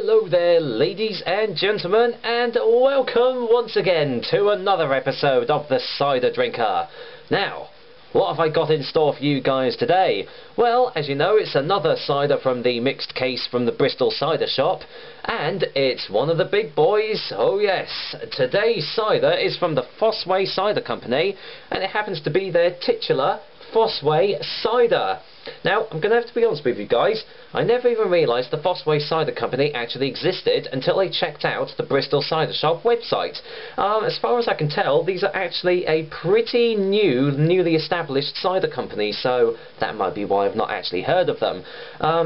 Hello there, ladies and gentlemen, and welcome once again to another episode of The Cider Drinker. Now, what have I got in store for you guys today? Well, as you know, it's another cider from the mixed case from the Bristol Cider Shop, and it's one of the big boys. Oh yes, today's cider is from the Fosseway Cider Company, and it happens to be their titular Fosseway Cider. Now, I'm going to have to be honest with you guys, I never even realised the Fosseway Cider Company actually existed until I checked out the Bristol Cider Shop website. As far as I can tell, these are actually a pretty newly established cider company, so that might be why I've not actually heard of them.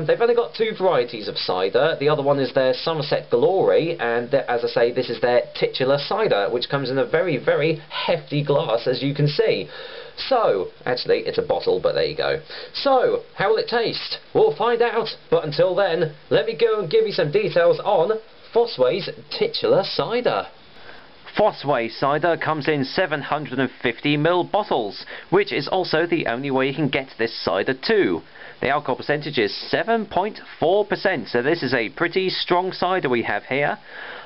They've only got two varieties of cider. The other one is their Somerset Glory, and as I say, this is their titular cider, which comes in a very, very hefty glass, as you can see. So, actually, it's a bottle, but there you go. So, how will it taste? We'll find out, but until then, let me go and give you some details on Fosseway's titular cider. Fosseway cider comes in 750ml bottles, which is also the only way you can get this cider too. The alcohol percentage is 7.4%, so this is a pretty strong cider we have here.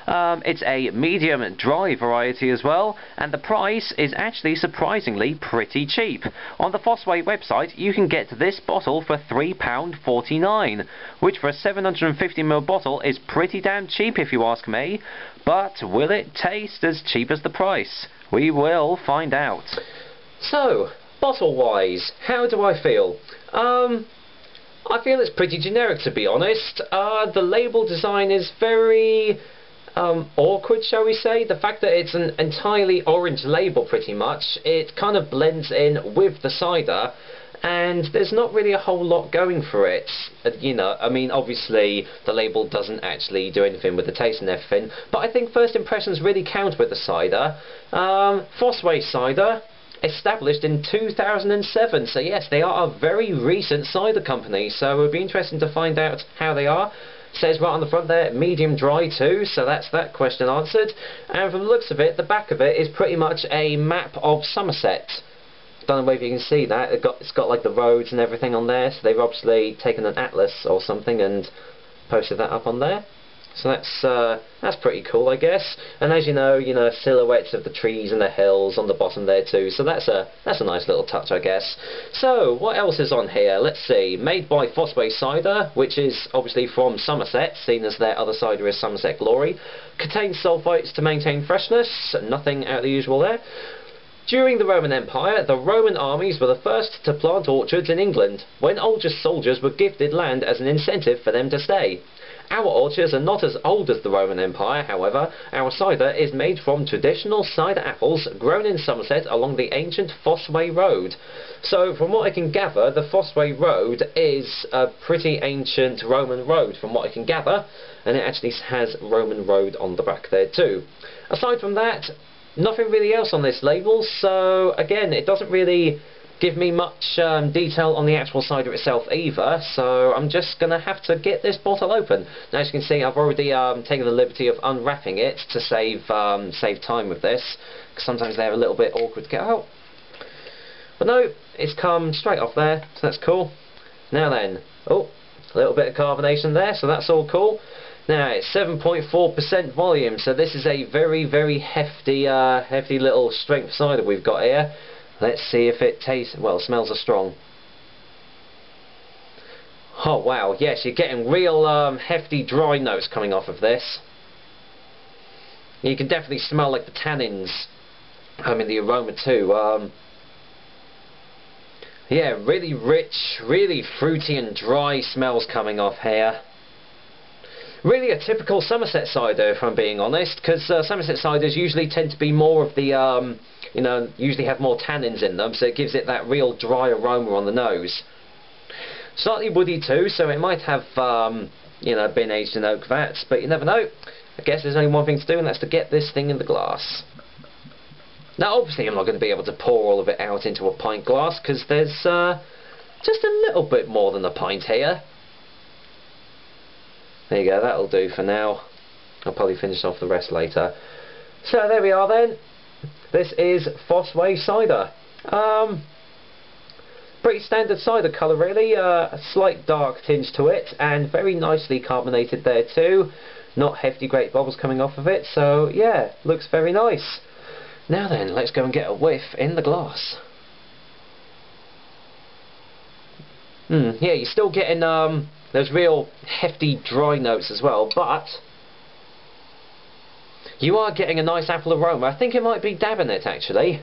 It's a medium dry variety as well, and the price is actually surprisingly pretty cheap. On the Fosseway website you can get this bottle for £3.49, which for a 750ml bottle is pretty damn cheap if you ask me. But will it taste as cheap as the price? We will find out. So, bottle wise, how do I feel? I feel it's pretty generic, to be honest. The label design is very awkward, shall we say. The fact that it's an entirely orange label, pretty much, it kind of blends in with the cider, and there's not really a whole lot going for it. You know, I mean, obviously the label doesn't actually do anything with the taste and everything, but I think first impressions really count with the cider. Fosseway Cider, established in 2007, so yes, they are a very recent cider company, so it would be interesting to find out how they are. It says right on the front there, medium dry too, so that's that question answered. And from the looks of it, the back of it is pretty much a map of Somerset. Don't know if you can see that. It's got like the roads and everything on there, so they've obviously taken an atlas or something and posted that up on there. So that's pretty cool, I guess. And as you know, silhouettes of the trees and the hills on the bottom there too. So that's a nice little touch, I guess. So what else is on here? Let's see. Made by Fosseway Cider, which is obviously from Somerset, seen as their other cider is Somerset Glory. Contains sulphites to maintain freshness. Nothing out of the usual there. During the Roman Empire, the Roman armies were the first to plant orchards in England, when older soldiers were gifted land as an incentive for them to stay. Our orchards are not as old as the Roman Empire, however. Our cider is made from traditional cider apples grown in Somerset along the ancient Fosseway Road. So, from what I can gather, the Fosseway Road is a pretty ancient Roman road, from what I can gather, and it actually has Roman Road on the back there too. Aside from that, nothing really else on this label, so again, it doesn't really give me much detail on the actual cider itself either, so I'm just going to have to get this bottle open. Now, as you can see, I've already taken the liberty of unwrapping it to save time with this, because sometimes they're a little bit awkward to get out. But no, it's come straight off there, so that's cool. Now then, oh, a little bit of carbonation there, so that's all cool. Now, it's 7.4% volume, so this is a very, very hefty little strength cider we've got here. Let's see if it tastes, well, smells are strong. Oh wow, yes, you're getting real hefty dry notes coming off of this. You can definitely smell like the tannins, in the aroma too. Yeah, really rich, really fruity and dry smells coming off here. Really a typical Somerset cider, if I'm being honest, because Somerset ciders usually tend to be more of the, usually have more tannins in them, so it gives it that real dry aroma on the nose. Slightly woody too, so it might have, been aged in oak vats, but you never know. I guess there's only one thing to do, and that's to get this thing in the glass. Now, obviously, I'm not going to be able to pour all of it out into a pint glass, because there's just a little bit more than a pint here. There you go, that'll do for now. I'll probably finish off the rest later. So there we are then. This is Fosseway Cider. Pretty standard cider colour really, a slight dark tinge to it, and very nicely carbonated there too. not hefty great bubbles coming off of it, so yeah, looks very nice. Now then, let's go and get a whiff in the glass. Yeah, you're still getting those real hefty dry notes as well, but you are getting a nice apple aroma. I think it might be Dabinet actually.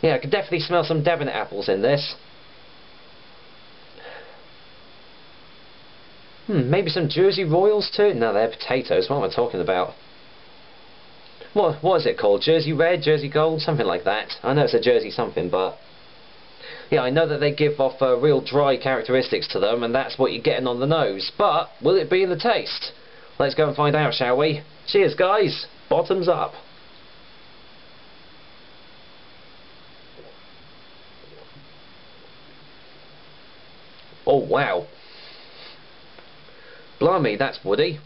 Yeah, I could definitely smell some Dabinet apples in this. Maybe some Jersey Royals too? No, they're potatoes. What am I talking about? What is it called? Jersey Red, Jersey Gold, something like that. I know it's a Jersey something, but yeah, I know that they give off real dry characteristics to them, and that's what you're getting on the nose. But will it be in the taste? Let's go and find out, shall we? Cheers, guys. Bottoms up. Oh wow. Blimey, that's woody.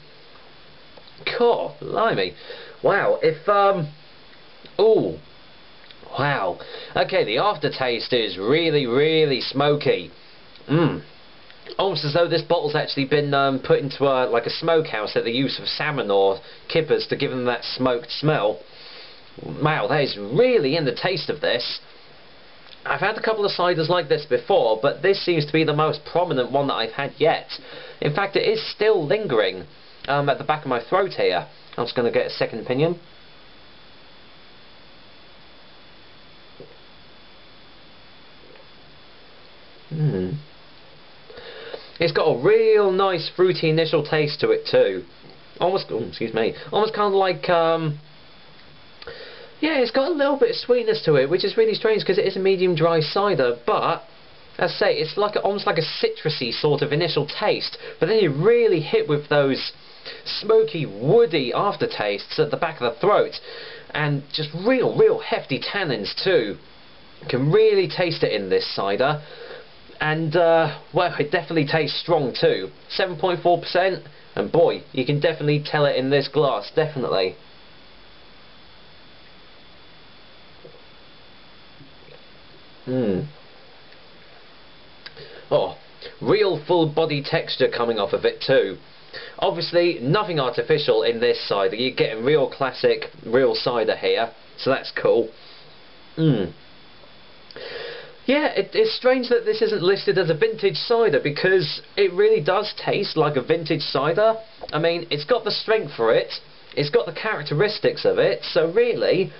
Cool, blimey. Wow, if ooh. Wow. Okay, the aftertaste is really, really smoky. Almost as though this bottle's actually been put into like a smokehouse at the use of salmon or kippers to give them that smoked smell. Wow, that is really in the taste of this. I've had a couple of ciders like this before, but this seems to be the most prominent one that I've had yet. In fact, it is still lingering at the back of my throat here. I'm just going to get a second opinion. It's got a real nice fruity initial taste to it too. Almost, excuse me, almost kind of like yeah, it's got a little bit of sweetness to it, which is really strange because it is a medium dry cider, but as I say, it's like almost like a citrusy sort of initial taste, but then you really hit with those smoky, woody aftertastes at the back of the throat, and just real hefty tannins too. You can really taste it in this cider, and well, it definitely tastes strong too. 7.4%, and boy, you can definitely tell it in this glass, definitely. Oh, real full body texture coming off of it too. Obviously nothing artificial in this cider, you're getting real classic, real cider here, so that's cool. Yeah, it's strange that this isn't listed as a vintage cider, because it really does taste like a vintage cider. I mean, it's got the strength for it, it's got the characteristics of it, so really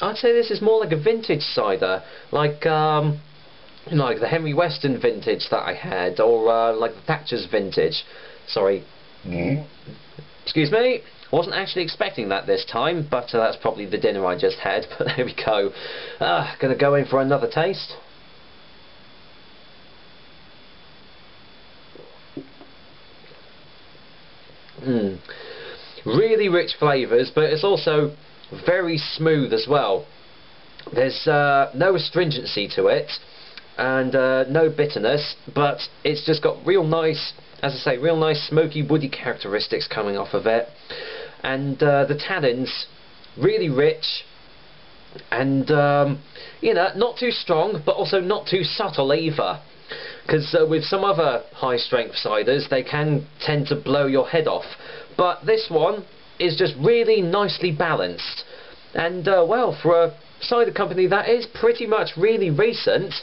I'd say this is more like a vintage cider, like like the Henry Weston vintage that I had, or like the Thatcher's vintage. Sorry. Excuse me. I wasn't actually expecting that this time, but that's probably the dinner I just had. But there we go. Gonna go in for another taste. Really rich flavours, but it's also very smooth as well. There's no astringency to it, and no bitterness, but it's just got real nice, as I say, real nice smoky woody characteristics coming off of it, and the tannins really rich, and you know, not too strong but also not too subtle either, because with some other high strength ciders they can tend to blow your head off, but this one is just really nicely balanced, and well, for a cider company that is pretty much really recent,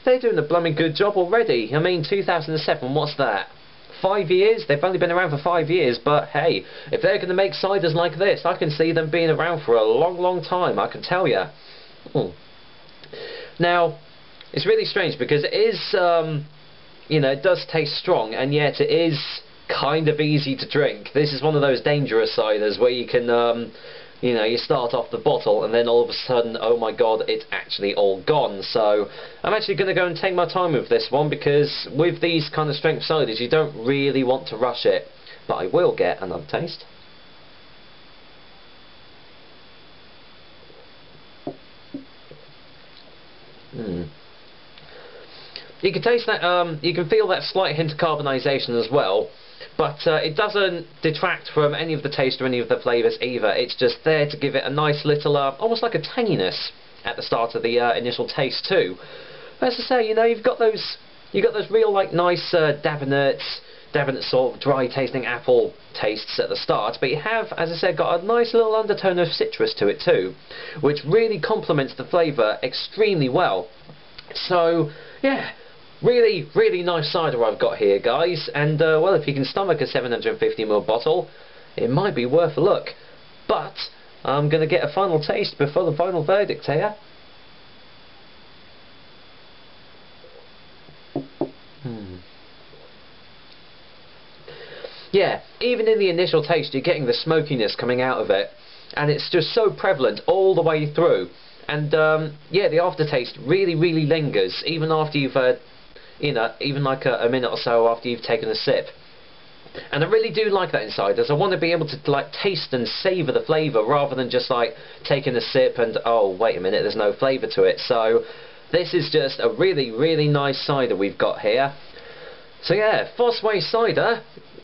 they're doing a blooming good job already. I mean, 2007, what's that? 5 years? They've only been around for 5 years, but hey, if they're going to make ciders like this, I can see them being around for a long time, I can tell you. Now, it's really strange because it is, you know, it does taste strong, and yet it is kind of easy to drink. This is one of those dangerous ciders where you can, you know, you start off the bottle and then all of a sudden, oh my god, it's actually all gone. So I'm actually going to go and take my time with this one, because with these kind of strength ciders you don't really want to rush it. But I will get another taste. You can taste that, you can feel that slight hint of carbonisation as well, but it doesn't detract from any of the taste or any of the flavours either. It's just there to give it a nice little, almost like a tanginess at the start of the initial taste too. As I say, you know, you've got those real like nice Dabinets, definite sort of dry tasting apple tastes at the start, but you have, as I said, got a nice little undertone of citrus to it too, which really complements the flavour extremely well. So yeah, really, really nice cider I've got here, guys, and well, if you can stomach a 750ml bottle, it might be worth a look. But I'm going to get a final taste before the final verdict here. Yeah, even in the initial taste you're getting the smokiness coming out of it, and it's just so prevalent all the way through. And yeah, the aftertaste really, really lingers even after you've you know, even like a minute or so after you've taken a sip. And I really do like that in ciders. I want to be able to like taste and savour the flavour rather than just like taking a sip and oh wait a minute, there's no flavour to it. So this is just a really, really nice cider we've got here. So yeah, Fosseway Cider,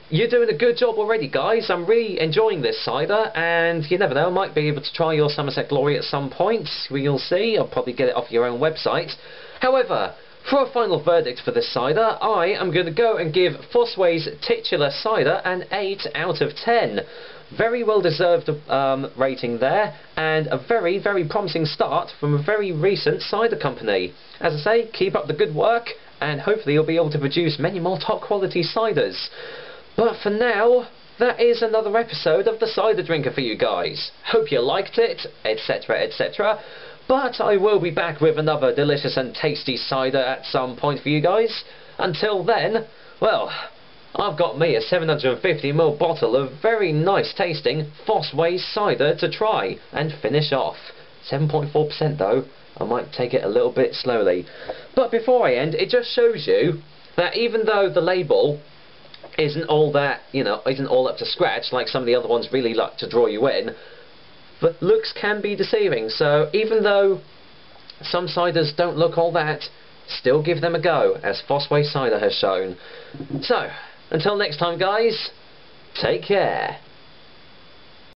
you're doing a good job already, guys. I'm really enjoying this cider, and you never know, I might be able to try your Somerset Glory at some point. We'll see. I'll probably get it off your own website. However, for a final verdict for this cider, I am going to go and give Fosseway's titular cider an 8 out of 10. Very well deserved rating there, and a very, very promising start from a very recent cider company. As I say, keep up the good work, and hopefully you'll be able to produce many more top quality ciders. But for now, that is another episode of The Cider Drinker for you guys. Hope you liked it, etc, etc. But I will be back with another delicious and tasty cider at some point for you guys. Until then, well, I've got me a 750ml bottle of very nice tasting Fosseway cider to try and finish off. 7.4% though. I might take it a little bit slowly. But before I end, it just shows you that even though the label isn't all that, you know, isn't all up to scratch like some of the other ones really like to draw you in, but looks can be deceiving. So even though some ciders don't look all that, still give them a go, as Fosseway Cider has shown. So until next time, guys, take care.